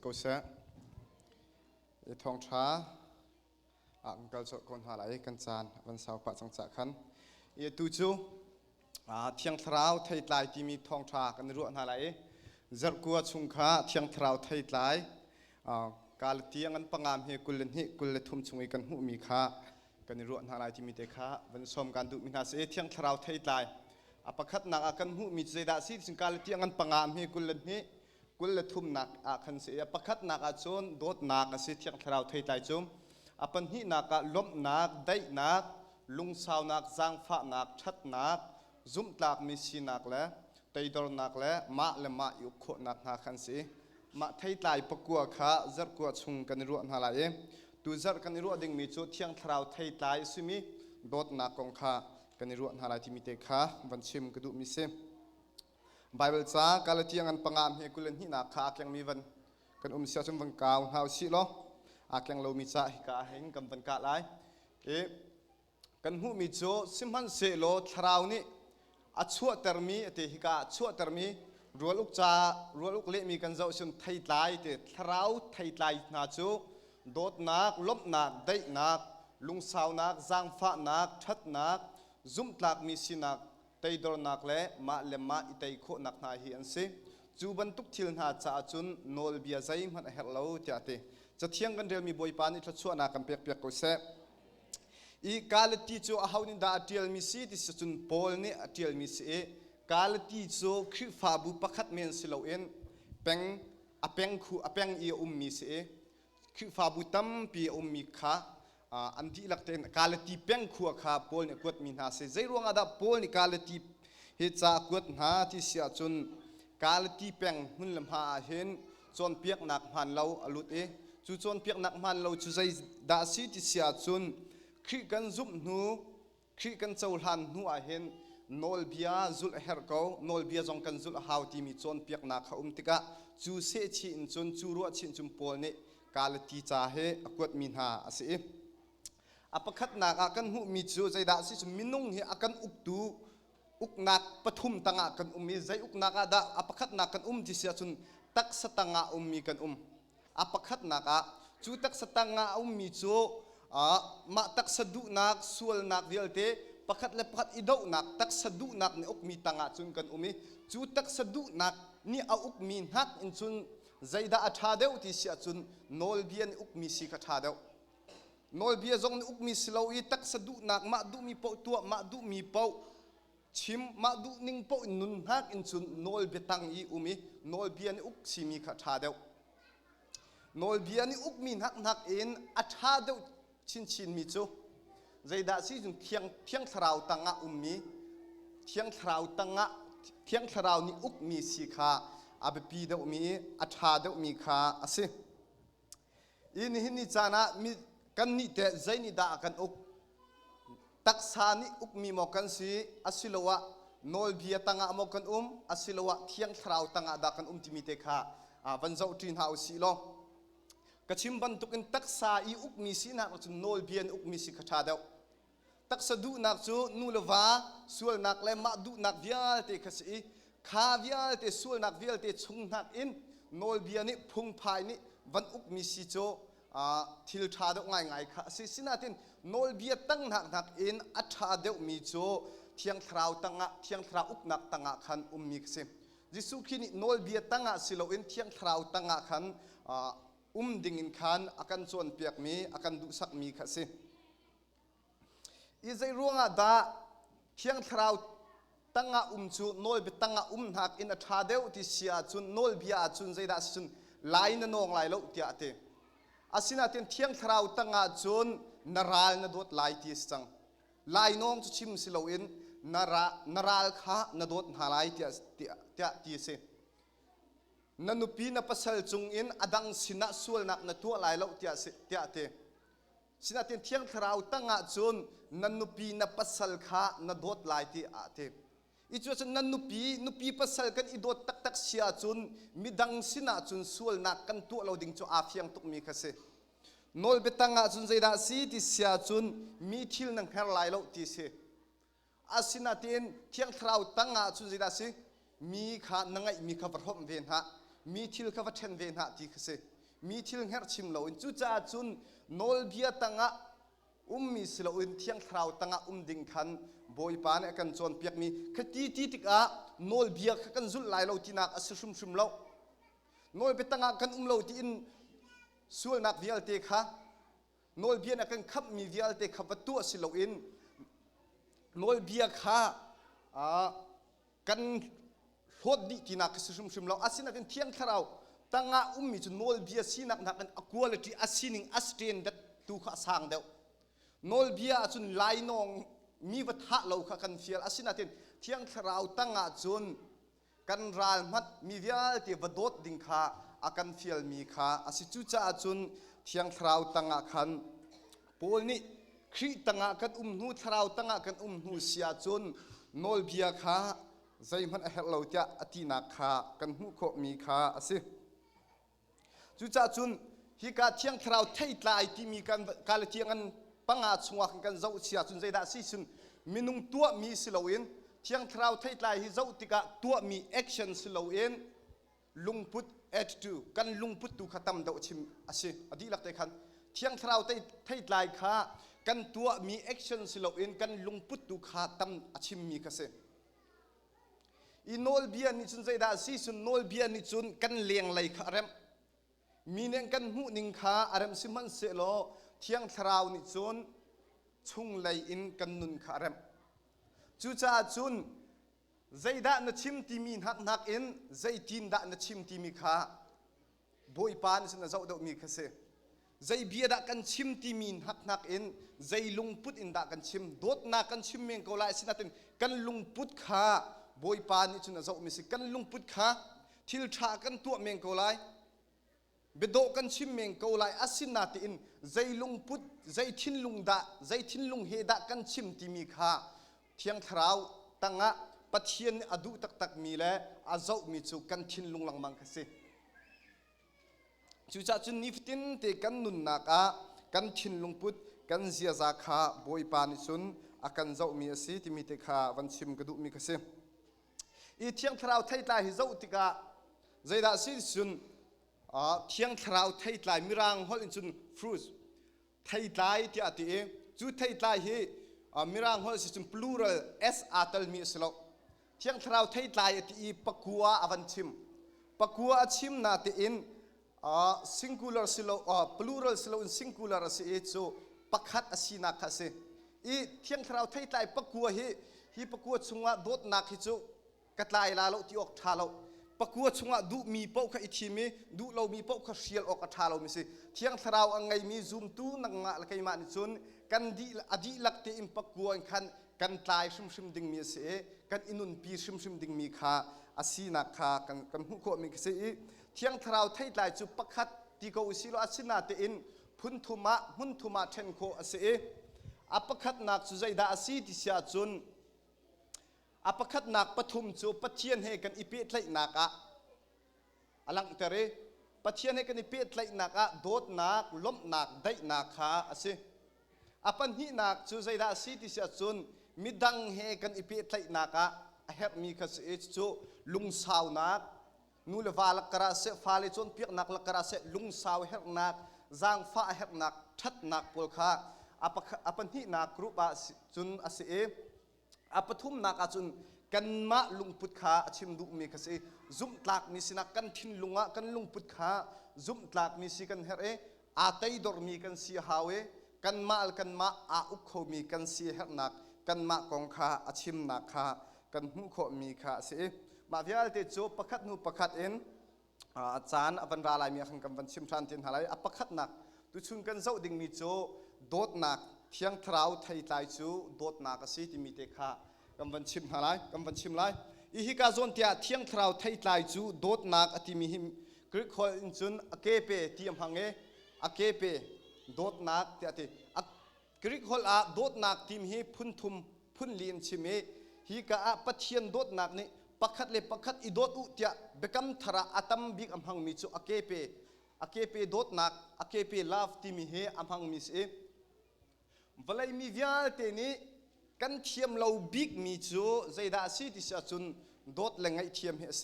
ก็เสียทองช้ากัลโจคนหาไหลกันจานวันเสาร์ปัจจังจักขันตูจูเที่ยงเท้าไทยลายที่มีทองช้ากันรู้หาไหลจัดกัวชุงค้าเที่ยงเท้าไทยลายการเตียงกันปังงามเฮกุลนิกุลทุ่มชุงกันหูมีค้ากันรู้หาไหลที่มีเตค้าวันสมการดูมินาเสเที่ยงเท้าไทยลายประคัดนักกันหูมีเจดาซีสิงการเตียงกันปังงามเฮกุลนิกุลทุ่มนักขันเสียประคัดนักจนโดดนักสิเที่ยงเท้าไทยลายจุ่มปัญหานักล้มนักได้นักลุงสาวนักจางฟ้านักชัดนักจุ่มตากมิสีนักและไตดอนักและมาและมายุคนักนักขันสีมาไทยไต่ปกัวข้าจัดกัวชุงกันรัวนาลายตูจัดกันรัวดิ่งมีจุดเที่ยงเท้าไทยไต่สุมีโดดนักกองข้ากันรัวนาลายที่มีเตข้าวันชิมกระดูมิเซไบเบิลจ้ากาลเทียงกันปังงามเฮกุลนินักข้ายังมีวันกันเสียชุมวันกาวหาวสิโลยังเรามีใจกาเห็นกันกาไลกันหูมีโจสิมันเสโลทราวนี้ชั่วเตอร์มีเตหิกาชั่วเตอร์มีรัวลูกจ่ารัวลูกเละมีกันเจ้าชนไทยไลเตทราวไทยไลนาจูโดดนักล้มนักได้นักลุงสาวนักจางฟ้านักชัดนักจุ่มตากมีสินักไตดอนักเละมาเลมาอิไตโคนักนาฮีอันเซจูบันทุกทิลนาจ่าจุนโนลเบียใจมันเฮลโลเจเตจะเที่ยงกันเรียลมีบอยปานิทัชวนากันเปียกเปียกก็เสอีกาลที่จูอาหาวินดาเทียลมิสีที่สุนโพลนี่เทียลมิสีกาลที่จูคือฟาบุปขัดเมนสิลาเอ็นเป็งเป็งคูเป็งอีมิสีคือฟาบุตัมปีมิขาอันที่หลักเต็นกาลที่เป็งคูขาโพลนี่กวดมินาเสใจรวงอาดาโพลนี่กาลที่เฮจากกวดหาที่เสียจุนกาลที่เป็งหุ่นลำหาเห็นจนเปียกหนักหันเราอลุดจูจนเปียกนักมันเราจูใจดาสีที่เสียจุนขี้กันจุ่มหนูขี้กันเจ้าหันหนูอาเห็นโนลเบียจุลเฮร์เกาโนลเบียจงกันจุลหาวที่มีจนเปียกนักเขาติกะจูเสชินจนจูรัวชินจุมปอลนี่กาลตีจ่าเฮอควดมินหาสิประคัดนักกันหูมีจูใจดาสีจุมินุงเฮกันอุกตูอุกนักปฐุมตังกันมีใจอุกนักดาประคัดนักกันที่เสียจุนตักสตังมีกันประคัดนักจูตักสตังมีจูมาตักสะดุนักส่วนนักเดียลเตประคัดเล็บประคัดอิดนักตักสะดุนักนี่อุกมีตังจุนกันจูตักสะดุนักนี่เอาอุกมีนักอินจุนใจดาอัฐาเดวที่เสียจุนโนลเบียนอุกมีสิกฐาเดวโนลเบียจงนี่อุกมีสิลาวีตักสะดุนักมาดูมีเป้าตัวมาดูมีเป้าชิมมาดูนิ่งเป้านุนนักอินจุนโนลเบียตังอีโนลเบียนอุกสิมีกฐาเดวโนลเบียนี่อุกมีนักเอ็นอัฐาเดวชินมีจูใจดาซีจุนเที่ยงทราวตังมีเที่ยงทราวตังเที่ยงทราวนี่อุกมีสีขาอาเบปีเดวมีอัฐาเดวมีขาสิอินหินนิจานะมีกันนี่แต่ใจนี่ดากันอุกตักษานี่อุกมีหมอกันสีอสิลวะโนลเบียตังหมอกันอสิลวะเที่ยงทราวตังดากันที่มีเตขาวันเจ้าจีนหาสิโลกระชิมบันทุกินตักษาอีอุกมีสินักจุนโนลเบียนอุกมีสิขชาเดวตักษาดูนักจูนูลวาส่วนนักเลมาดูนักวิอาเตขสีข้าวิอาเตส่วนนักวิอาเตชงนักอินโนลเบียนี่พุ่งพายนี่วันอุกมีสิโจทิลชาเดวง่ายค่ะสินาตินโนลเบียตั้งนักอินอัชาเดวมีโจเที่ยงคราวตั้งเที่ยงคราวอุกนักตั้งขันมีกสิจิสุขีนี่โนลเบียตั้งสิโลอินเที่ยงคราวตั้งขันดิ่งอินขันอาการส่วนเปียกมีอาการดุสักมีค่ะสิอีใจร่วงดาเที่ยงคราวตั้งจูโนลเบียตั้งหักอินอัฐาเดวที่เสียจุนโนลเบียจุนใจดาจุนไลน์นองไลโลที่อาเตอาศินาเตียนเที่ยงคราวตั้งจุนนาราลนดดไลที่สังไลนองจุชิมสิโลอินนาราลข้านดดหาไลที่เสนันุปีนับสัลจงอินอดังสินะส่วนนักนตัวลายเราเตียเตสินะเที่ยงคราวตั้งจุนนันุปีนับสัลข้านดดลายที่อาเตอีจวนนันุปีปัสสัลกันอีโดดตักเสียจุนมีดังสินะจุนส่วนนักกันตัวเราดิ่งจูอาฟียงตุกมีค่ะเสโนลเบตังจุนใจดาสีที่เสียจุนมีทิลนังเฮร์ลายเราที่เสอาศินะเที่ยงคราวตั้งจุนใจดาสีมีข้านังไงมีข้าพระพรหมเวนฮะมีทิลข้าพเจ้าเวนหะที่คือ มีทิลเฮร์ชิมโลอินจุจ้าจุนโนลเบียตังะมีสโลอินเทียงคราวตังะดิ่งคันบอยปานกันจวนเปียกมีคดีที่ติกะโนลเบียกันจุลไลโลตินักชุมโลโนลเบตังะกันโลติอินส่วนนักวิอัลเตค่ะโนลเบียนักกันขับมีวิอัลเตขับตัวสโลอินโนลเบียค่ะกันโหดดีที่นักชุมโลอาศินักกันเทียงคราวตั้งมีจุนโนลเบียสินักนักกันควอลิตี้อาศินิงอาสเตนดัตตูข้าสางเดียวโนลเบียจุนไลนองมีวัฒน์เราข้ากันเฟียลอาศินักเทียงคราวตั้งจุนกันรัลมัดมีวิอัลเตวัดโดดดิ่งข้าอากันเฟียลมีข้าอาศิจุจ้าจุนเทียงคราวตั้งคันปูนี่ครีตั้งกันนูคราวตั้งกันนูเสียจุนโนลเบียข้าใจมันเฮลโลเตียอตินักข้ากันหูโคมีข้าอาศิจุจ้าจุนฮิกาเทียงคราวเทยลายที่มีกันกาลเทียงกันปังอาชงวกันเจ้าเสียจุนใจด่าสิจุนมินุงตัวมีสิโลอินเทียงคราวเทยลายฮิเจ้าติกาตัวมีแอคชั่นสิโลอินลุงพุทแอดตูกันลุงพุทตูขัดตั้มดาวชิมอาศิอดีหลักแต่ขันเทียงคราวเทยลายข้ากันตัวมีแอคชั่นสิโลอินกันลุงพุทตูขัดตั้มอาชิมมีกษอีโนลเบียนิจุนใจด่าสิจุนโนลเบียนิจุนกันเลี้ยงไหลข้าเรมมีเนกันหูนิงข้าอารมณ์สิมันเสโลเทียงคราวนิจุนชุงไหลอินกันนุนข้าเรมจูจ้าจุนใจด่านชิมที่มีนักอินใจทีนด่านชิมที่มีข้าบอยปานสินะเจ้าเดามีกษใจเบียด่ากันชิมที่มีนักอินใจลุงพุทอินด่ากันชิมโดดนักกันชิมเมงก็ไล่สินะตินกันลุงพุทข้าบอยปานนี่จุนนะเจ้ามีสิกันลุงพุทข้าทิลชากันตัวเมงก็ไล่เบโดกันชิมเมงก็ไล่อาศินาตินใจลุงพุทใจทินลุงด่าใจทินลุงเฮด่ากันชิมที่มีข้าเทียงคราวตั้งปัจเจียนอดูตักมีแล้วอาเจ้ามีจูกันทินลุงหลังมังคสิจูจ่าจุนนิฟตินเตกันนุนนักกันทินลุงพุทกันเสียจากข้าบอยปานิจุนอากันเจ้ามีสิที่มีเตข้าวันชิมกระดูมีคสิอีเทียงคราวไทยตายเจ้าติกาใจด่าสิจุนเทียงคราวไทยตายมิรังฮอลินจุนฟรุตไทยตายที่อาทิจูไทยตายเมิรังฮอลินจุน plural s อาตัลมีสโลเทียงคราวไทยตายที่ปักกัวอวันชิมปักกัวชิมนาที่อินsingular สโลplural สโล singular สิเอจูปักขัดอสินักสิอีเทียงคราวไทยตายปักกัวฮีปักกัวชงว่าโดดนักฮิจูกัดลายลาโลที่ออกทาโลปักกัวชงว่าดูมีเป้าขอิทิมีดูเรามีเป้าขเชียลออกทาโลมิสิเทียงคราวอังไงมีซูมตู้นังงะละไกมานิจุนกันดีอดีลักเตอิมปักกัวคันกันตายชุมดิ่งมีเสกันอินุนปีชุมดิ่งมีข้าอาศินักข้ากันหุโคมีเสเทียงคราวไทยตายจุปักขัดที่เขาอุสิโลอาศินาเตอินพุนทุมาเทนโคอาเสอปักขัดนักสุใจดาอาศิติเสียจุนอปักขัดนักปฐุมจูปัจเจียนให้กันอิเปตไลนักอลังเตเรปัจเจียนให้กันอิเปตไลนักโดดนักล้มนักได้นักข้าอาศิอปันหินักสุใจดาอาศิติเสียจุนมิดังให้กันอิเปตไลนักเฮบมีคัสเอชจูลุงสาวนักนูเลวาลักกระเสฟาเลจนเปียกนักลักกระเสลุงสาวเฮบนักจางฟ้าเฮบนักชัดนักปุลข้าอปันหินักกรุบะจุนอาศิอปทุมนักจุนกันมะลุงพุทธาชิมดุมีคสิจุมตากมีสินักกันทินลุงกันลุงพุทธาจุมตากมีสิกันเฮเรอาตัยดอร์มีกันสีฮาวเอกันมะอาอุคโคมีกันสีเฮนักกันมะกองข้าชิมนักข้ากันหุโคมีข้าสิมาวิอัลเตโจประคัดนูประคัดเอ็นอาจารย์อวันราลายมีขันกันวันชิมทานเทียนหาไรอประคัดนักตุชุนกันเจ้าดิ่งมีโจโดดนักเทียงคราวไทยตายจูโดดนักสิที่มีเตข้ากำวันชิมหาไรกำวันชิมไรอีฮิกาโซนเตียเทียงคราวไทยตายจูโดดนักอติมีหิมกริกฮอลอินจุนอเกเปที่ยมหังเออเกเปโดดนักเตียติกริกฮอลโดดนักทีมฮีพุนทุมพุนเลียนชิมเอฮิกาปัจเจียนโดดนักนี่ปักขัดเลปักขัดอีโดดอุเตียเบกัมทาระอัตมบิกอัมหังมิจูอเกเปโดดนักอเกเปลาฟทีมีเฮอัมหังมิสเอวลัยมีวิอาเตนี้กันเทียมเราบิ๊กมีจูใจดาสิที่จะจุนโดดแรงไอเทียมเฮเซ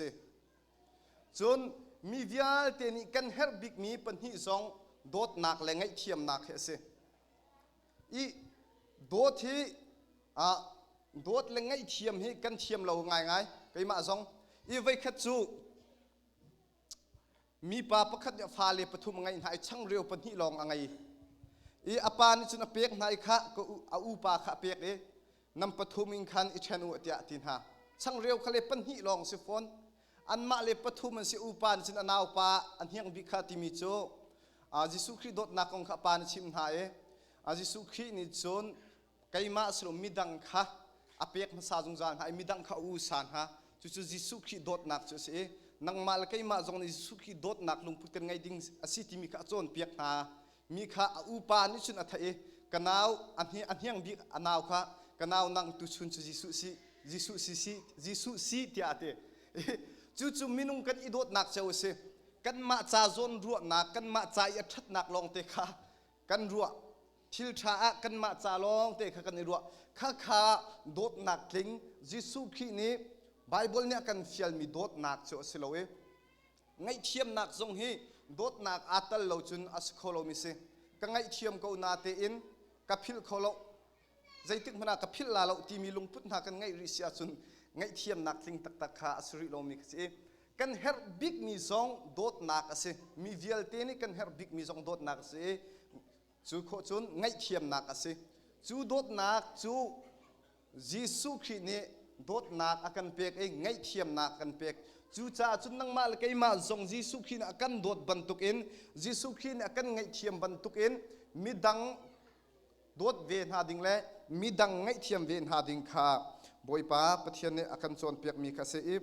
จุน มีวิลเตนิกันเฮร์บิกมีปัญหิซองโดดนักและไงเทียมนักเฮเซอีโดดที่โดดและไงเทียมให้กันเทียมเราง่ายๆไกมาซองอีไว้ขัดจูมีปาประคัดฟ้าเลปทุมไงหายช่างเร็วปัญหิลองไงอีอปานิจุนเปียกนายขะก็อูปาขะเปียกนำปฐุมิงคันอิเชนูเตียตินหาช่างเร็วเขาเลยปัญหิลองสิฟอนอันมาเลยปฐุมันสิอูปานิจุนอนาวปาอันเฮียงบิคาติมิโจจิสุครีดดนักองขะปานิชิมหายจิสุครีนิจนไกมาสรุมิดังขะอเปียกมาซาจงจานหายมิดังขะอูสานฮะจุจิสุครีดดนักจุสินังมาลไกมาจงจิสุครีดดนักลุงพุทธไงดิ้งอสิติมิขะจนเปียกหามีข้าอุปาณิชุนอัฐเอกันนาวอันเฮียงบิอันนาวข้ากันนาวนั่งตุชุนจิสุสีเตียเตจู่มินุงกันอีโดดนักเจ้าเสกันมาจาจนรัวนักกันมาใจอัดนักลองเตะข้ากันรัวทิลชากันมาจาลองเตะข้ากันรัวข้าโดดนักลิงจิสุขีนี้ไบเบิลเนี่ยกันเฟียลมีโดดนักเจ้าเสลเวไงเทียมนักทรงฮีโดดนักอัตลโลจุนอัสโคโลมิเซกังไงเทียมกูนาเตอินกับพิลโคโลใจตึกมันกับพิลลาโลที่มีลุงพุทธนากันไงริเซียจุนไงเทียมนักลิงตักตักขาอสุริโลมิเซกันเฮร์บิกมีซองโดดนักเซมีเวลเตนี่กันเฮร์บิกมีซองโดดนักเซจูโคจุนไงเทียมนักเซจูโดดนักจูจิสุขีนี่โดดนักอากันเปกเองไงเทียมนักกันเปกจูจ่าจุนนังมาลไกมาซงจิสุขีนอากันโดดบรรทุกอินจิสุขีนอากันไงเทียมบรรทุกอินมีดังโดดเวนหาดิงและมีดังไงเทียมเวนหาดิงค่ะบอยป้าปะเทียนเนี่ยอากันโซนเปียกมีคาเซอิบ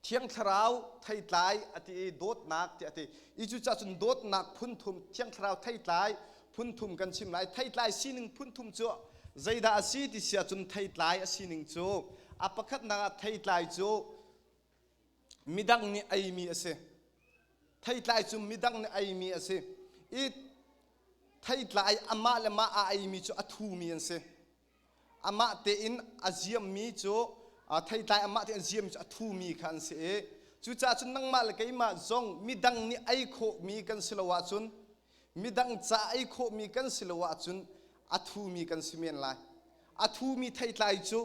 เทียงคราวไทยตายอติโดดนักที่อติอีจูจ่าจุนโดดนักพุ่นทุมเทียงคราวไทยตายพุ่นทุมกันชิมไหลไทยตายสีหนึ่งพุ่นทุมจ่อใจดาสีที่เสียจุนไทยตายสีหนึ่งจ่ออปะคัดนาไทยตายจ่อมิดังนี่ไอมีเสไทยตายจุมิดังนี่ไอมีเสอีไทยตายอามาเลมาไอมีจูอัทูมีเสอามาเตอินอาเซียมมีจูไทยตายอามาเตอินอาเซียมจูอัทูมีขันเสจูจ่าจุนนังมาเลกัยมาจงมิดังนี่ไอโคมีกันสิลวะจุนมิดังจ่าไอโคมีกันสิลวะจุนอัทูมีกันสิเมียนไลอัทูมีไทยตายจู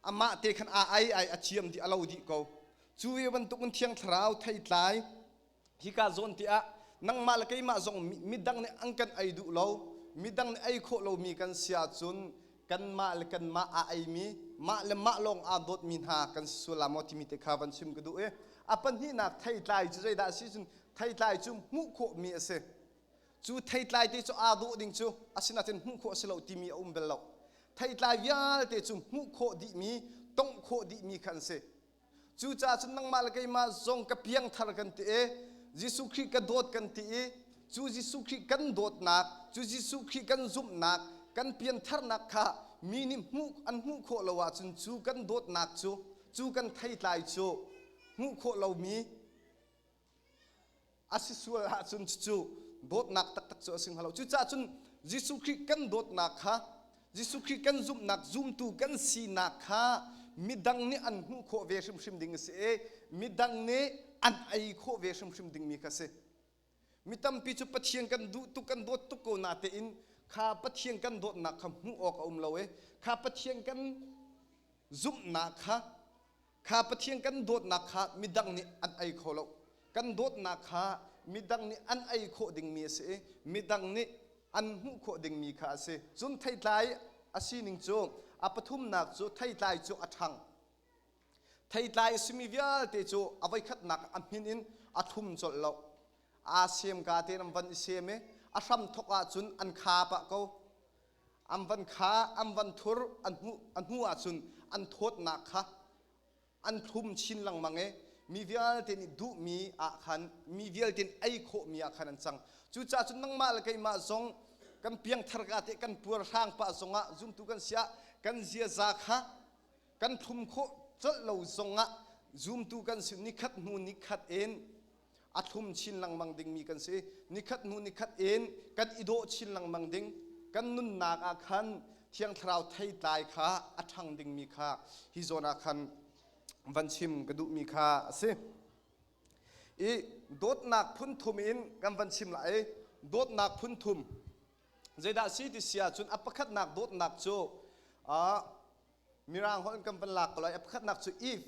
อามาเตขันไออาเซียมที่อาลาวดีเขาจูเอวันตุกันเทียงทราวไทยตายฮิกาโซนที่อะนังมาลกัยมาจงมิดังในอังกันไอดูเรามิดังในไอโคเรามีกันเสียจุนกันมาลกันมาไอมีมาเลมาลงอาดดมินหากันสุลามอติมิเตคาวันชิมกดูอปันที่นักไทยตายจูใจดาซิจุนไทยตายจูมุโคมีเสจูไทยตายที่จูอาดูดิ่งจูอาศินัดมุโคสลาติมีอุมเบลเราไทยตายยาลที่จูมุโคดิมีต้องโคดิมีขันเสจูจ่าจุนนังมาลกัยมาจงกับเพียงทาร์กันตีจิสุขีกันโดดกันตีจูจิสุขีกันโดดนักจูจิสุขีกันซุ่มนักกันเพียงทาร์นักค่ะมีนิมุอันมุโคลาวจุนจูกันโดดนักจูกันไทยไลจูมุโคลาวมีอาศิสุลาจุนจูโดดนักตักตักจูสิงหาลจูจ่าจุนจิสุขีกันโดดนักค่ะจิสุขีกันซุ่มนักซุ่มตูกันสีนักค่ะมิดังนี้อันหูโคเวชมชิมดิ่งเสมิดังนี้อันไอโคเวชมชิมดิ่งมีกเสมิตัมปิจุปะเทียงกันดูตุกันโดดตุโกนาเตอินข้าปะเทียงกันโดดนักขมูออกอุมเลวข้าปะเทียงกันซุมนักข้าปะเทียงกันโดดนักข้ามิดังนี้อันไอโคเลวกันโดดนักข้ามิดังนี้อันไอโคดิ่งมีเสมิดังนี้อันหูโคดิ่งมีข้าเสจุนไทยไลอาศีนิงโจอปทุมนักจูไทยไลจูอัทังไทยไลสมิวิลเตจูอวัยขัดนักอัมหินินอัทุมจุลลอาเซียมกาเตนัมวันเซียมอาชัมทกอาจุนอันขาปะเขาอัมวันขาอัมวันทุรอันหูอาจุนอันทดนักค่ะอันทุมชินลังมังมีวิลเตนิดูมีอาขันมีวิลเตนไอโคมีอาขันอันจังจูจ่าจุนนังมาลกัยมาซงกันเพียงทรกาเตกันปัวร่างปะซงะจุมตุกันเสียกันเสียจากฮะกันทุมโคจดเหล่าทรงะซูมตูกันสินิคัดนูนิคัดเอ็นอัทุมชินลังมังดิงมีกันสินิคัดนูนิคัดเอ็นกันอิโดชินลังมังดิงกันนุนนักอาคันเที่ยงคราวไทยตายขาอัทังดิงมีขาฮิโซนาคันวันชิมกระดูมีขาสิ อีโดดนักพุ่นทุมอินกันวันชิมไหลโดดนักพุ่นทุมเจดาซีติเสียจุนอัปคัดนักโดดนักจูมีรางคนกันเป็นหลักเลยอัปคัดนักจูอีฟ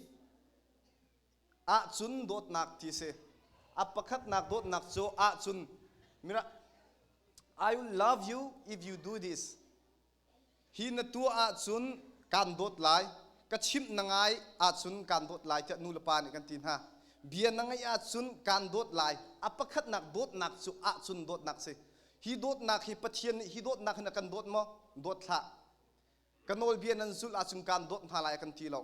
จุนโดดนักที่เสอัปคัดนักโดดนักจูจุนมีระ I will love you if you do this ฮีนตัวจุนการโดดไหลกระชิมนังไงจุนการโดดไหลจะนูลปานิกันตินฮะเบียนังไงจุนการโดดไหลอัปคัดนักโดดนักจูจุนโดดนักเสฮีโดดนักฮีปะเทียนฮีโดดนักนักกันโดดมั้โดดละกันโอลเบียนันสุลจุนการโดดหาลายกันทีเรา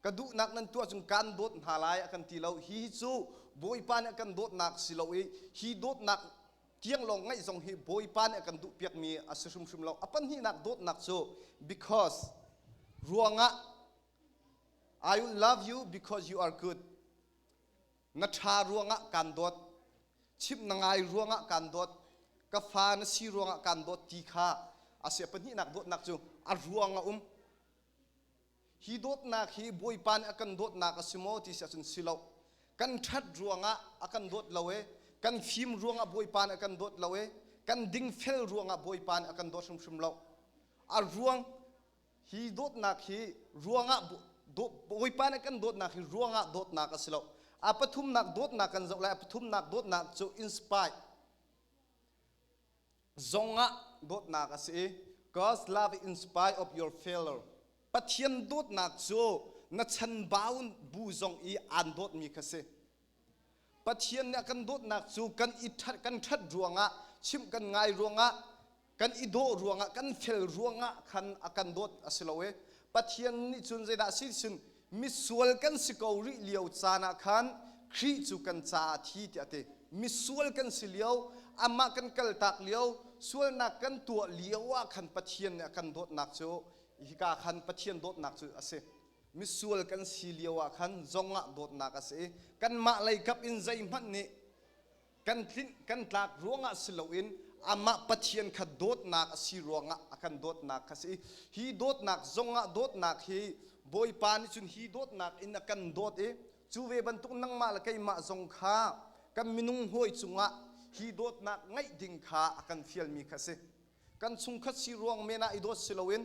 กระดูนักนั้นตัวจุนการโดดหาลายกันทีเราฮีจูบอยปานกันโดดนักสิเราฮีโดดนักเที่ยงลงไงส่งฮีบอยปานกันดูเปียกมีอาศัยชุมเราอปันฮีนักโดดนักจู because รัวงะ I will love you because you are good นัชชารัวงะการโดดชิบนังไงรัวงะการโดดกาฟานสีรัวงะการโดดตีขาอาศัยปันฮีนักโดดนักจูรัวงะฮีโดดนักฮีบอยปานกันโดดนักอาศัยโมติเสียจนสิเรากันทัดรัวงะกันโดดเรากันฟิล์มรัวงะบอยปานกันโดดเรากันดิ้งเฟลรัวงะบอยปานกันโดดชุมเรารัวงฮีโดดนักฮีรัวงะบอยปานกันโดดนักฮีรัวงะโดดนักอาศัยเราปฐุมนักโดดนักกันจบแล้วปฐุมนักโดดนักจูอินสปายจงะโดดนักอาศัย God's love in spite of your failure ปะเทียนโดดนักจูนัชันบ่าวบูจงอันโดดมีกษปะเทียนเนี่ยกันโดดนักจูกันอิทัดกันทัดรัวงะชิมกันไงรัวงะกันอิโดรัวงะกันเฟลรัวงะคันกันโดดอาศัยเราปะเทียนนี่จุนเจดาสิจุนมิสวลกันสิกอริเลียวจานาคันครีจูกันจาทีเตเตมิสวลกันสิเลียวอามากันกัลตักเลียวส่วนนักกันตัวเลี้ยวว่าขันปะเทียนเนี่ยกันโดดนักจูฮิกาขันปะเทียนโดดนักจูอาศัยมิสวลกันสิเลียวว่าขันจงะโดดนักอาศัยกันมาเลยกับอินใจมันนี่กันทิ้งกันตักรัวงะสิลวินอามาปะเทียนขัดโดดนักสิรัวงะกันโดดนักอาศัยฮีโดดนักจงะโดดนักฮีบอยปานิจุนฮีโดดนักอินกันโดดจูเวบันตุกนังมาละไกมาจงขากันมินุงหอยจุงะฮีโดดนักไงดิ่งขากันเฟียลมีคเสกันสุงคัดสิรวงเมนาอิโดสิลวิน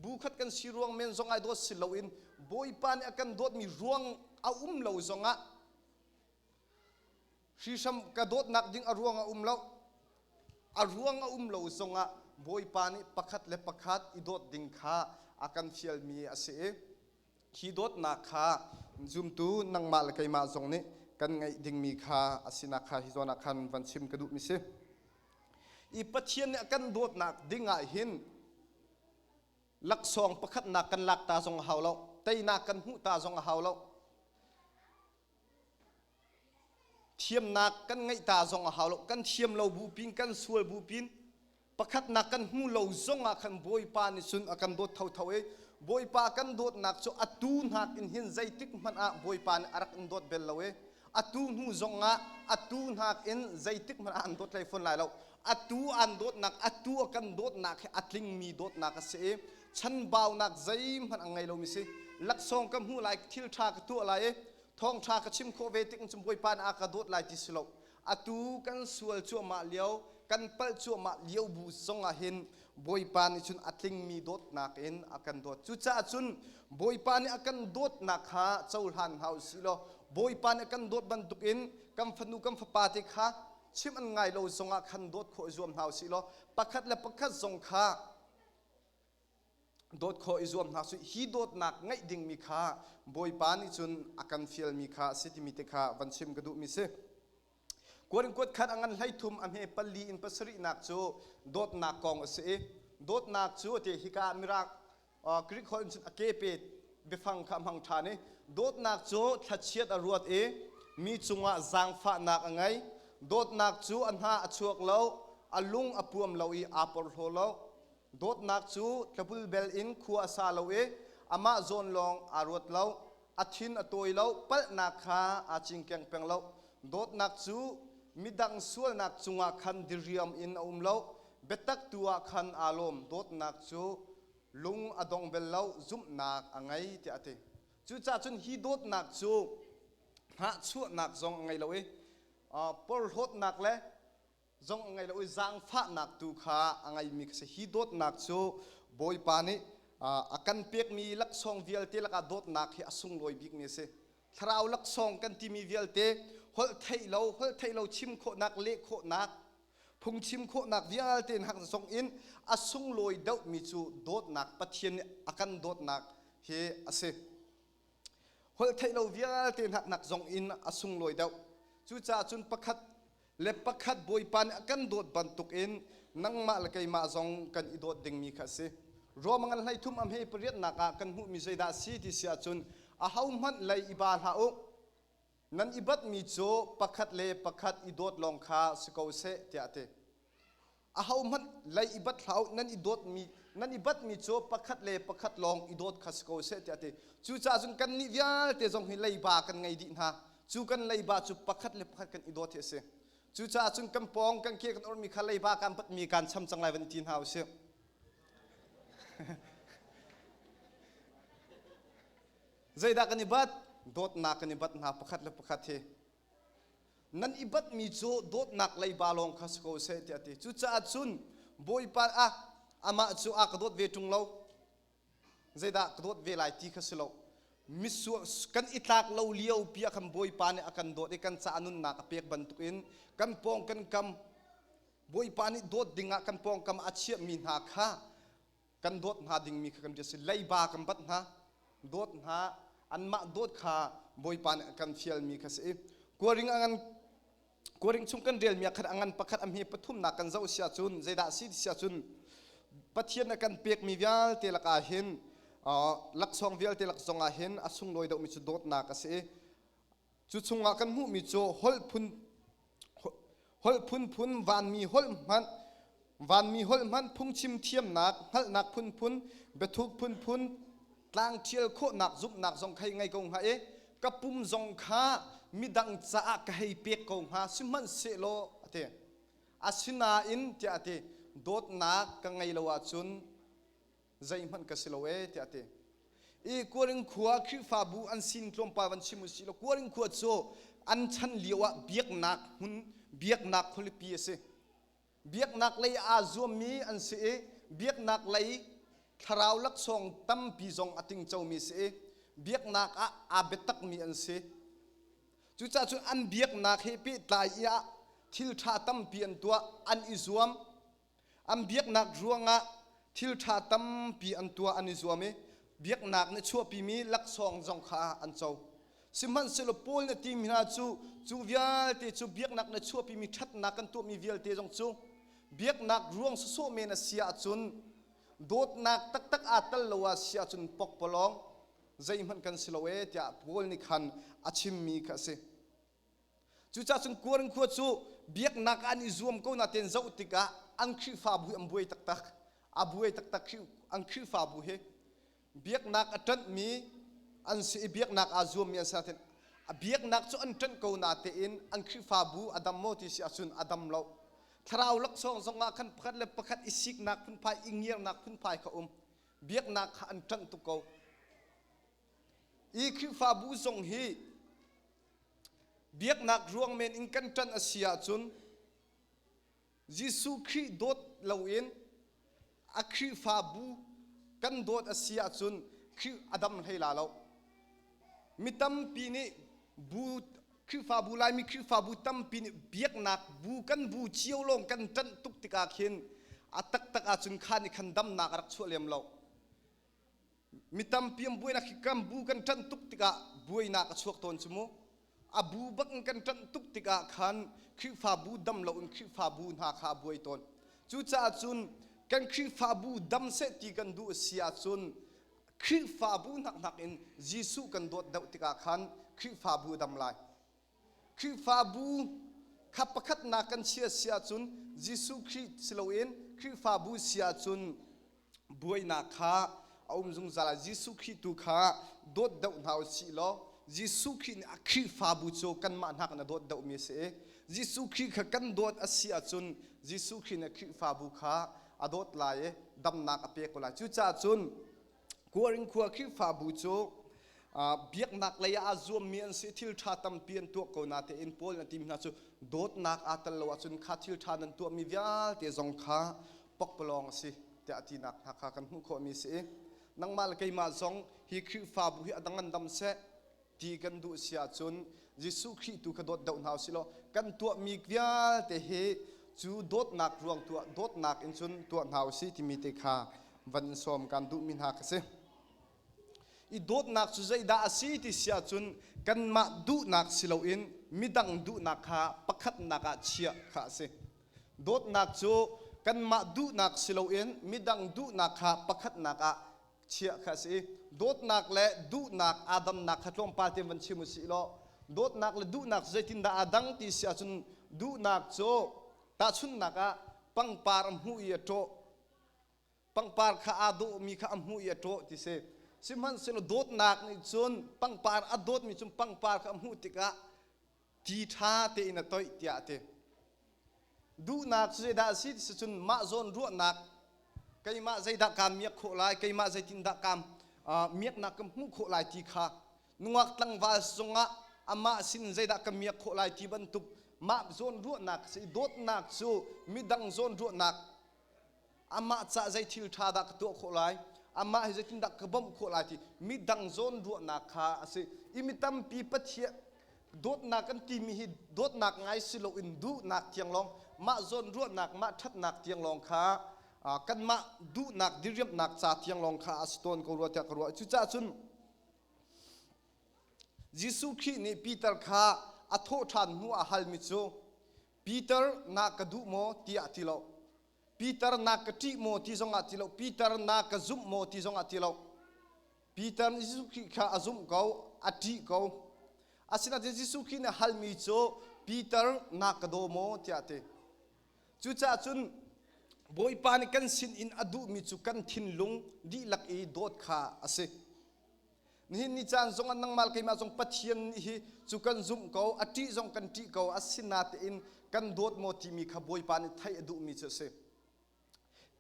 บุคัดกันสิรวงเมนจงไอโดสิลวินบอยปานิกันโดดมีรวงเอาเลวจงะชีชัมกระโดดนักดิ่งอรวงเอาเลวอรวงเอาเลวจงะบอยปานิปักขัดเลปักขัดอิโดดดิ่งขากันเฟียลมีอาศัยฮีโดดนักขาจุมตูนังมาละไกมาจงนี้กันไงดิ่งมีขาอาศินักขาฮิโซนักขันวันชิมกระดูมิเสอีปะเทียนเนี่ยกันโดดนักดิ่งไอหินลักซองประคัดนักกันลักตาจงหาวเราไตนักกันหูตาจงหาวเราเทียมนักกันไงตาจงหาวเรากันเทียมเราบูปินกันสวยบูปินประคัดนักกันหูเราจงอาคันบอยปานิสุนอากันโดดเท่าเท่าบอยปากันโดดนักโซอัตูนหักอินหินใจติกมันบอยปานอารักอินโดดเบลเราอัตูนหูจงอาอัตูนหักอินใจติกมันอันโดดไลฟอนไลเราอัตูอันโดดนักอัตูกันโดดนักอัตลิงมีโดดนักเสฉันบ่าวนักใจมันอังไงเรามิสิลักซองกันหูไลทิลชากตัวอะไรทองชากชิมโคเวติกจมบอยปานอากาโดดไลติสโลอัตูกันสวลชัวมาเลี้ยวกันเปิลชัวมาเลี้ยวบูจงอาหินบอยปานิจุนอัตลิงมีโดดนักเอ็นอากันโดดจุจ้าจุนบอยปานิอากันโดดนักฮะเจ้าหันเฮาสิโลบอยปานิอากันโดดบันทุกอินกัมฟนูกัมฟปาติกฮะชิมอันไงเราจงอาคันโดดโคจวมเฮาสิโลปักขัดและปักขัดจงขาโดดโคจวมเฮาสิฮีโดดนักไงดิ่งมีขาบอยปานิจุนอากันเฟียลมีขาสิติมิติขาวันชิมกระดูมิเสกวนกดขัดอันไหลทุมอเมปลีอินปัสรินักจูโดดนักกองเสโดดนักจูเตฮิกามิรักกริกคนจุนอเกเปตเบฟังคำหังทานีโดดนักจูทัดเชียดอรวดมีจุงะจางฟ้านักอังไงโดดนักจูอันหาอชวกเล่าอลุงอปวมเล่าอาปอลโฮเล่าโดดนักจูตะบุลเบลอินขัวซาเล่าอามาโซนลองอารวดเล่าอาทินอตัวเล่าปัลนักฮาอาจิงเกงเปงเล่าโดดนักจูมิดังส่วนนักจุงคันดิริยมอินเล่าเบตักตัวคันอารมณ์โดดนักจูลุงอดงเบลเล่าจุ่มนักอังไงเตะจูจ่าจุนฮีโดดนักจู ha chuột nạc dòng ngày lâu por hốt nạc lẽ dòng ngày lâu giang phát nạc tu kha ngày mi sẽ hi đốt nạc cho bồi pani akan pek mi lak song vial te lak adot nak hi asung loi bik mi se thrau lak song kan ti mi vial te hol thei lo chim kho nak le kho nak phung chim kho nak vial te hak song in asung loi dau mi chu dot nak pathian akan dot nak he ase hol thei lo vial te hak nak song in asung loi dau chu cha chun pakhat le pakhat boi pan akan dot ban tuk in nang ma la kai ma song kan i dot ding mi kha se romangan lai thum am he priat naka kan hu mi zaida si ti sia chun a hauman lai ibal ha o nan ibat mi cho pakhat le pakhat idot long kha siko se tiate a hauman lai ibat hau nan idot mi nan ibat mi cho pakhat le pakhat long idot kha siko se tiate chu cha chun kan ni vial te jong hi lai ba kan ngai di ha chu kan lai ba chu pakhat le pakhat kan idot he se chu cha chun kan pong kan ke kan or mi kha lai ba kan pat mi kan cham chang lai van tin hau se zaida kan ibat dot nak kan ibat na pakhat le pakhat he nan ibat mi cho dot nak lai balong khas ko se ti ati chu cha chun boi pa ama chu a ka dot ve tung lo zaida ka dot ve lai ti khaslo misu kan itlak lo liau pia kham boi pa ne akan dot e kan cha anun na ka pek ban tukin kan pong kan kam boi pa ni dot dinga kan pong kam achia mi na kha kan dot na ding mi kan je lai ba kan bat na dot na an ma dot kha boi pan kan fial mi kha se koring chung kan rel mi khat angan pakhat am hi pathum na kan zau sia chun zaida si sia chun pathian kan pek mi vial te laka hin lak song vial te lak zonga hin asung loi do mi chu dot na ka se chu chunga kan mu mi cho hol phun van mi hol man phung chim thiam nak hal nak phun bethuk phun tlang thiel kho nak zup nak zong khai ngai kong ha e kapum zong kha midang cha ka hei pek kong ha siman se lo ate asina in ti ate dot nak ka ngai lawa chun zai man ka silowe ti ate e koring khuwa khi fa bu an sin tlom pa wan chimu si lo koring khuwa cho an chan liwa biak nak kholi pi se biak nak lei a zoom mi an se biak nak lei tharau lak song tam pi zong ating chau mi se biak nak a betak mi an se chu cha chu an biak nak he pi tlai ya thil tha tam pi an tua an izuam an biak nak ruanga thil tha tam pi an tua an izuam e biak nak ne chu pi mi lak song zong kha an chau simhan selo pol na tim na chu vial te chu biak nak na chu pi mi that nak kan tu mi vial te jong chu biak nak ruang so me na sia chun dot nak tak atal lawa sia chun pok polong zai man kan silowe tia pol ni khan achim mi kha se chu cha chun koring kho chu biak nak ani zoom ko na ten zau tika an khri fa bu am buai tak abuai tak an khri fa bu he biak nak atan mi an si biak nak a zoom mi sa ten biak nak chu an tan ko na te in an khri fa bu adam mo ti sia chun adam lo tharau lak song zonga khan pakhat le pakhat isik nak phun phai ingir nak phun phai kha biak nak kha an tan tu ko i khi fa bu zong hi biak nak ruang men in kan tan asia chun jisu khi dot lawin a khi fa bu kan dot asia chun khi adam hei la lo mitam pi ni bu khi fa bu lai mi khi fa bu tam pi ni biak nak bu kan bu chiu long kan tan tuk tika khin atak a chun khani khan dam nak rak cholem lo mitam piam buina khikam bu kan tan tuk tika buina ka chuak ton chumu abu bak kan tan tuk tika khan khi fa bu dam lo un khi fa bu na kha buai ton chu cha chun kan khi fa bu dam se ti kan du sia chun khi fa bu nak in jisu kan dot dau tika khan khi fa bu dam lai khi fa bu kha pakhat na kan sia chun jisu khi siloin khi fa bu sia chun buina kha aum jung zala jisu khi tu kha dot dau nau si lo jisu khi ni akhi fa bu cho kan ma nak na dot dau mi se jisu khi kha kan dot asia chun jisu khi na khi fa bu kha adot lai dam nak ape ko la chu cha chun koring khuwa khi fa bu cho เบียกนักเลยอาจวมเมียนสิทิลชาตัมเปียนตัวกูนาเตอินโพลนาทีมนาจูโดดนักอาตลวจุนคาทิลชานันตัวมีวิาเตจงคาปกปลองสิเตอตีนักหักกันหุโคมีสินังมาลกัยมาจงฮิคริฟาบุฮิอดังันดำเสตีกันดูเสียจุนยิสุคริตุขดดดาวนาสิโลกันตัวมีวิาเตเฮจูโดดนักรวงตัวโดดนักอินจุนตัวนาสิที่มีเตคาวันสมกันดูมินหักสิอีโดดนักสุดใจดาสีที่เสียจนกันมาดูนักสิโลอินมิดังดูนักขาปักขัดนักเชียขาสิโดดนักจูกันมาดูนักสิโลอินมิดังดูนักขาปักขัดนักเชียขาสิโดดนักและดูนักอาดัมนักขัดลงปาเทวันชิมุสิโลโดดนักและดูนักใจทินดาอาดังที่เสียจนดูนักจูตาชุนนักปังปารมหูเยโตปังปารข้าอาดูมีข้าหูเยโตที่เสสิมันเสนโดดนักนี่จนปังปารอดดมีจนปังปารข้าหูติกะทีท่าเตอินตัวเตียเตดูนักใจดาสิจนมาจนรัวนักไกมาใจดักกามเมียโคลายไกมาใจทินดักกามเมียนักกมุโคลายทีขานัวตั้งวาสงะอามาสินใจดักกามเมียโคลายทีบรรทุกมาจนรัวนักสิโดดนักจูมีดังจนรัวนักอามาจะใจทิลท่าดักตัวโคลายอามาให้จินดักกบมโคลาทีมีดังโซนรัวนักขาสิอิมิตัมปีปัทเยโดดนักกันทีมีโดดนักไงสิโลอินดูนักเทียงลองมาโซนรัวนักมาทัดนักเทียงลองขากันมาดูนักดิเรียมนักจ่าเทียงลองขาสโตนกรัวเทียกรัวจุจ้าจุนยิสุขีนี่ปีเตอร์ขาอัทโธทันหัวฮัลมิโซปีเตอร์นักดูโมที่อธิโลปีเตอร์นักตีโมที่ทรงอธิโลปีเตอร์นักซุ่มโมที่ทรงอธิโลปีเตอร์ยิสุขีข้าซุ่มเขาอธิเขาอาศัยนั้นยิสุขีเนี่ยฮัลมิโซปีเตอร์นักโดโมที่อธิจุจ้าจุนบอยปานิกันสินอินอดูมิจุกันทินลุงดีลักอีโดดข้าอาศัยนี่นิจานทรงอันนังมาลกิมาทรงปัจเจียนนี่จุกันซุ่มเขาอธิทรงกันที่เขาอาศัยนาตอินกันโดดโมที่มีขบอยปานิไทยอดูมิจุเส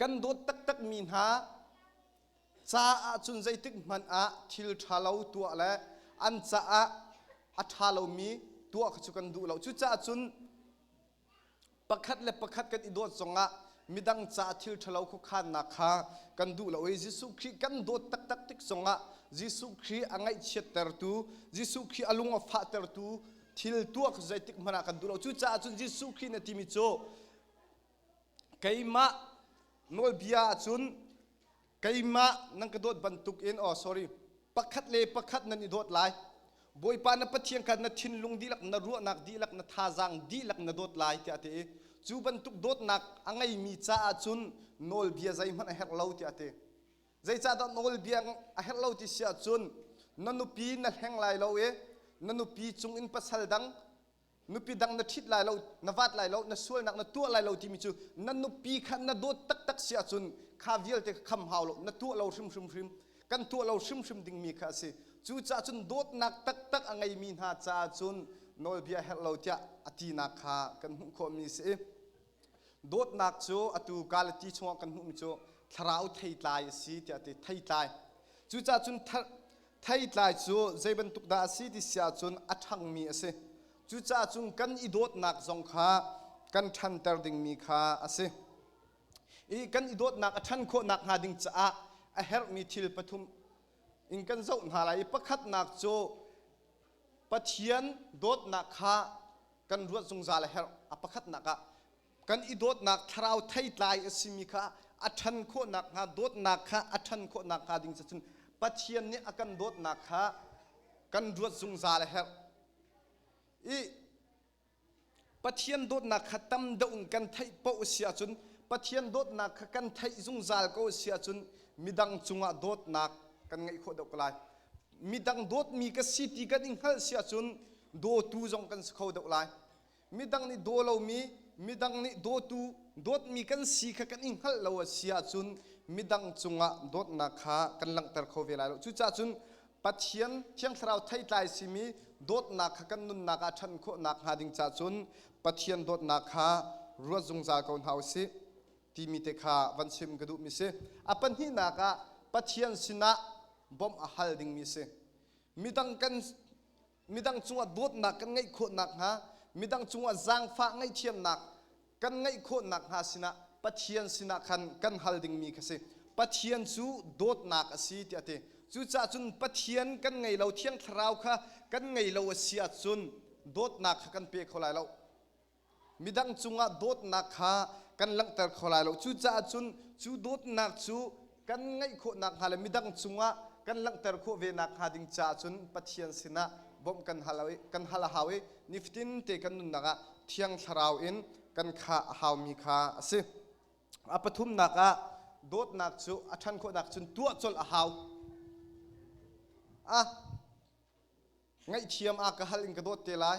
กันโดดตักมีหาจ้าจุนใจตึกมันทิลทาเลาตัวและอันจ้าอัทาเลามีตัวขจุกันดูเราจุจ้าจุนประคัดและประคัดกันอีโดดสงมีดังจ้าทิลทาเลาคุขานนักขากันดูเรายิสุขีกันโดดตักติกสงยิสุขีอังไงเชตเตอร์ตูยิสุขีอลุงอฟาเตอร์ตูทิลตัวขใจตึกมันกันดูเราจุจ้าจุนยิสุขีนติมิโจไกมาโนลบิอาจุนไกมานังกระโดดบรรทุกอินsorry ปักขัดเลปักขัดนันอีโดดไลบอยปานปัจเจียงกันนัดทินลุงดีลักนัดรัวนักดีลักนัดท่าจังดีลักนัดโดดไลที่อาเตจูบรรทุกโดดนักอังไงมีจ้าจุนโนลบิอาใจมันเฮร์เลาที่อาเตใจจ้าดโนลบิอาเฮร์เลาที่เสียจุนนันนุปีนัดแหงไลเลานันนุปีจุงอินปัสฮัลดังนุปีดังนัดทิดไลเลานวัดไลเลานัดส่วนนักนัดตัวไลเลาที่มีจูนันนุปีขันนัดโดดตักเสียจุนข้าวิลเตคำหาวเลานัดตัวเราชิมกันตัวเราชิมดิ่งมีข้าสิจูจ้าจุนโดดนักตักอังไงมีหาจ้าจุนโนลเบียเฮลเลาที่อตีนักข้ากันหุ่นโคมีสิโดดนักจูอตูกาลตีชงกันหุ่นจูทราวไทยลายสิที่อติไทยลายจูจ้าจุนไทยลายจูใจบรรทุกดาสิที่เสียจุนอัทังมีสิจูจ้าจุนกันอีโดดนักจงข้ากันทันเตอร์ดิ่งมีข้าสิอีกันอีโดดนักทันโคนักหาดิ่งจ้าเฮร์มีทิลปฐุมอินกันเจ้าหาอะไรประคัดนักโจปะเทียนโดดนักข้ากันรวดทรงซาลเฮร์ประคัดนักกันอีโดดนักทราวไทยลายสิมีข้าอัทันโคนักหาโดดนักข้าอัทันโคนักหาดิ่งจุนปะเทียนนี่อากันโดดนักข้ากันรวดทรงซาลเฮร์อีปะเทียนโดดนักข้าตั้มดงกันไทยเป้าเสียจุนปะเทียนโดดนักกันไทยทรงซาลก็เสียจุนมีดังจุงโดดนักกันไงโคดอกลายมีดังโดดมีกสิติกันอิงฮัลเสียจุนโดตูจงกันสโคดอกลายมีดังนี่โดเรามีดังนี่โดตูโดดมีกันสีกันอิงฮัลเราเสียจุนมีดังจุงโดดนักขากันหลังตะโคเวลาจุจ้าจุนปัจเจียนเชียงสาวไทยไทยสิมีโดดนักกันนุนนักชันโคนักหาดิงจ้าจุนปัจเจียนโดดนักขารัวจงจากคนเฮาสิที่มีเตขาวันชิมกระดูมิเสอปันที่นักปัจเจียนสินะบอมอาฮัลดิงมิเส midang kan midang chunga dot nak kan ngai kho nak ha midang chunga zang fa ngai thiam nak kan ngai kho nak ha sina pathian sina khan kan halding mi khase pathian chu dot nak asi ti ate chu cha chun pathian kan ngai lo thiang thrau kha kan ngai lo asia chun dot nak kan pe kholai lo midang chunga dot nak kha kan lang tar kholai lo chu cha chun chu dot nak chu kan ngai kho nak hala midang chunga kan lang tar kho ve nak ha ding cha chun pathian sina bom kan halahawe niftin te kan nun naga thiang tharau in kan kha haw mi kha ase apathum naka dot nak chu athan kho nak chun tua chol a haw a ngai thiam a ka hal in ka dot te lai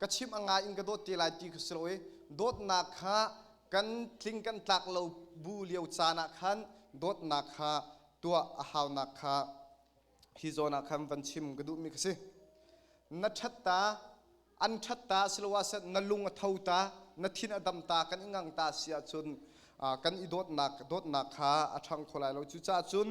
ka chim anga in ka dot te lai ti khsloe dot nak kha kan tling kan tlak lo bu liau chana khan dot nak kha tua a haw nak kha hi zona kham van chim gadu mi khse na thatta an thatta silwa sa nalung thauta na thin adam ta kan ingang ta sia chun kan I dot nak kha athang kholai lo chu cha chun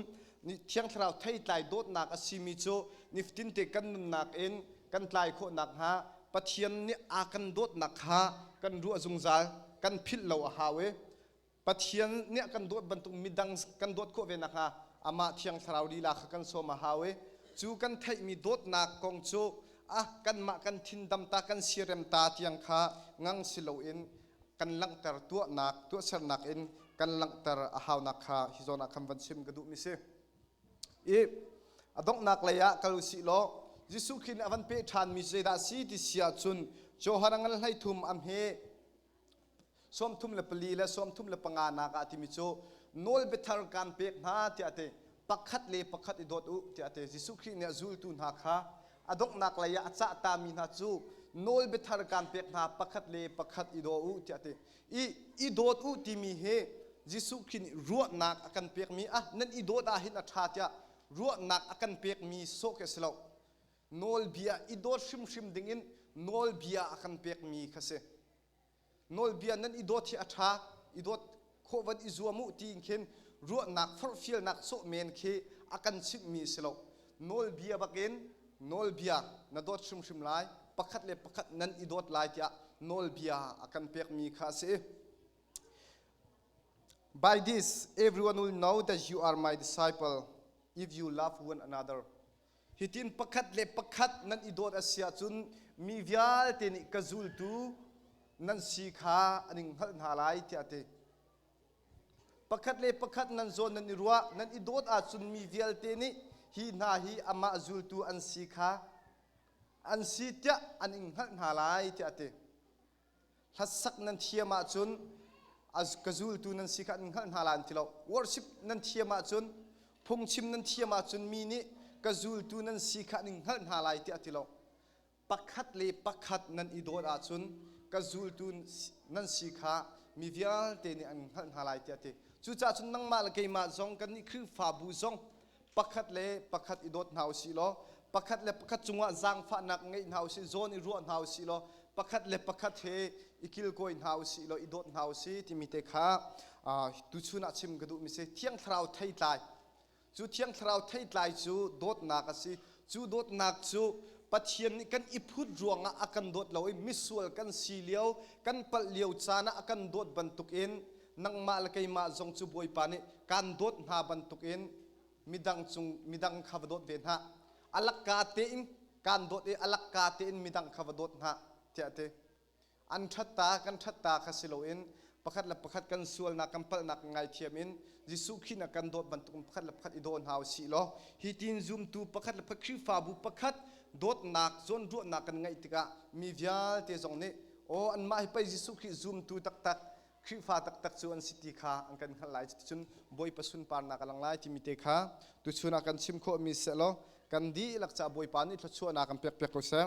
ni thiang thrau thei tlai dot nak asimi chu niftin te kan nun nak en kan tlai kho nak ha pathian ni a kan dot nak kha kan ru azungzal kan phil lo a hawe pathian ni kan dot bantuk midang kan dot kho ve nak ha ama thiang thrau ri la kha kan so ma hawe chu kan thai mi dot nak kong chu kan ma kan thin dam ta kan sirem ta tiang kha ngang silo in kan lang tar tu sar nak in kan lang tar a haw nak kha hi zona kham van sim gadu mi se e adong nak laya kalu si lo jisu khin avan pe than mi se da si ti sia chun cho harangal hlai thum am he som thum le pali le som thum le panga na ka ti mi chu nol bethar kan pe na ti ate pakhat le pakhat I dot u ti ate jisu khin ne zul tu na kha adok nak laya acha ta mi na chu nol bethar kan pek na pakhat le pakhat I do u ti ate I dot u ti mi he jisu khin ruat nak akan pek mi nan I dot a hin a tha tia ruat nak akan pek mi so ke selo nol bia I dot shim ding in nol bia akan pek mi khase nol bia nan I dot hi a tha I dot khowan I zuamu ti khen ruat nak for feel nak so men khe akan chip mi selo nol bia baken nol bia na dot shim lai pakhat le pakhat nan I dot lai tia nol bia akan pek mi kha se by this everyone will know that you are my disciple if you love one another hitin pakhat le pakhat nan I dot asia chun mi vial te ni kazul tu nan si kha aning hal na lai tia te pakhat le pakhat nan zon nan ruwa nan I dot a chun mi vial te ni hi na hi ama azul tu an si kha an si tia aning hal na lai tia te hasak nan thiama chun az kazul tu nan si kha aning hal na lan tilo worship nan thiama chun phungchim nan thiama chun mi ni kazul tu nan si kha aning hal na lai tia tilo pakhat le pakhat nan I dot a chun kazul tu nan si kha mi vial te ni an hal na lai tia te chu cha chun nang ma la ke ma zong kan ni khri fa bu zong pakhat le pakhat I dot nau si lo pakhat le pakhat chunga zang fa nak ngai nau si zon I ruan nau si lo pakhat le pakhat he ikil ko in nau si lo I dot nau si ti mi te kha tu chuna chim gadu mi se thiang thrau thei tlai chu thiang thrau thei tlai chu dot nak asi chu dot nak chu pathian ni kan iphut ruanga akan dot loi misual kan siliau kan pal liau chana akan dot bantuk in nang ma la kai ma zong chu boi pani kan dot na bantuk in midang khavadot ven ha alak ka te in kan dot e alak ka te in midang khavadot ha te ate an thatta kan thatta khasilo in pakhat la pakhat kan sual na kampal nak ngai thiam in jisu khina kan dot bantuk pakhat la pakhat I don haw si lo hi tin zoom tu pakhat la pakhi fa bu pakhat dot nak zon ru nak kan ngai tika mi vial te zong ne o an ma hi pai jisu khi zoom tu tak tak khri fa tak chu an city kha an kan khalai chun boi pasun par na kalang lai ti mi te kha tu chuna kan chim kho mi se lo kan di lakcha boi pa ni thla chu na kan pek pek lo se